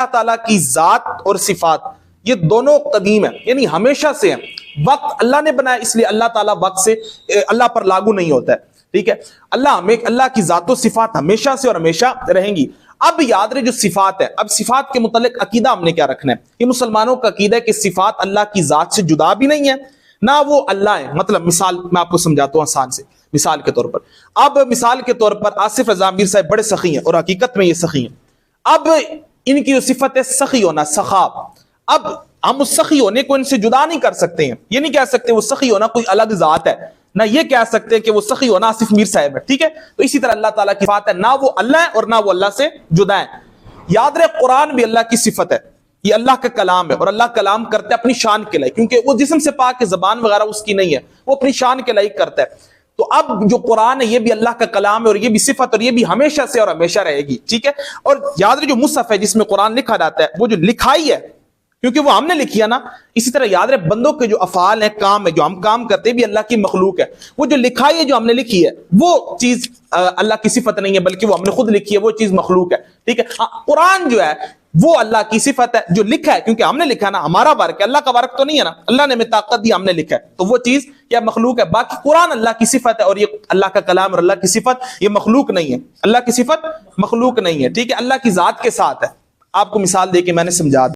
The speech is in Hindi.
अल्लाह ताला की जात और सिफात ये दोनों कदीम है, यानी हमेशा से हैं। वक्त अल्लाह ने बनाया, इसलिए अल्लाह ताला वक्त से अल्लाह पर लागू नहीं होता है। ठीक है, अल्लाह की जात और सिफात हमेशा से और हमेशा रहेंगी। अब याद रहे जो सिफात है, अब सिफात के मुतालिक अकीदा हमने क्या रखना है। ये मुसलमानों का अकीदा है कि सिफात अल्लाह की जात से जुदा भी नहीं है, ना वो अल्लाह है। मतलब मिसाल मैं आपको समझाता हूं आसान से, मिसाल के तौर पर, अब मिसाल के तौर पर आसिफ रजा मीर साहब बड़े सखी हैं और हकीकत में ये सखी हैं। अब इनकी जो सिफत है सखी होना, सखाब, अब हम उस सखी होने को इनसे जुदा नहीं कर सकते हैं। ये नहीं कह सकते वो सखी होना कोई अलग जात है, ना ये कह सकते हैं कि वो सखी होना आसिफ मीर साहब है। ठीक है, तो इसी तरह अल्लाह ताला की सिफात है, ना वो अल्लाह है और ना वो अल्लाह से जुदा है। याद रहे कुरान भी अल्लाह की सिफत है, ये अल्लाह का कलाम है और अल्लाह कलाम करता है अपनी शान के लिए, क्योंकि वो जिस्म से पाक है, जबान वगैरह उसकी नहीं है, वो अपनी शान के लिए करता है। तो अब जो कुरान है ये भी अल्लाह का कलाम है और ये भी सिफत, और ये भी हमेशा से और हमेशा रहेगी। ठीक है, और याद रहे जो मुसहफ है जिसमें कुरान लिखा जाता है, वो जो लिखाई है, क्योंकि वो हमने लिखी है ना, इसी तरह याद रहे बंदों के जो अफाल है, काम है, जो हम काम करते हैं भी अल्लाह की मखलूक है। वो जो लिखाई है जो हमने लिखी है वो चीज अल्लाह की सिफत नहीं है, बल्कि वो हमने खुद लिखी है, वो चीज मखलूक है। ठीक है, कुरान जो है वो अल्लाह की सिफत है, जो लिखा है, क्योंकि हमने लिखा है ना, हमारा वर्क है, अल्लाह का वर्क तो नहीं है ना, अल्लाह ने हमें ताकत दी, हमने लिखा है, तो वो चीज क्या मखलूक है। बाकी कुरान अल्लाह की सिफत है और ये अल्लाह का कलाम और अल्लाह की सिफत ये मखलूक नहीं है, अल्लाह की सिफत मखलूक नहीं है। ठीक है, अल्लाह की जात के साथ है। आपको मिसाल दे के मैंने समझा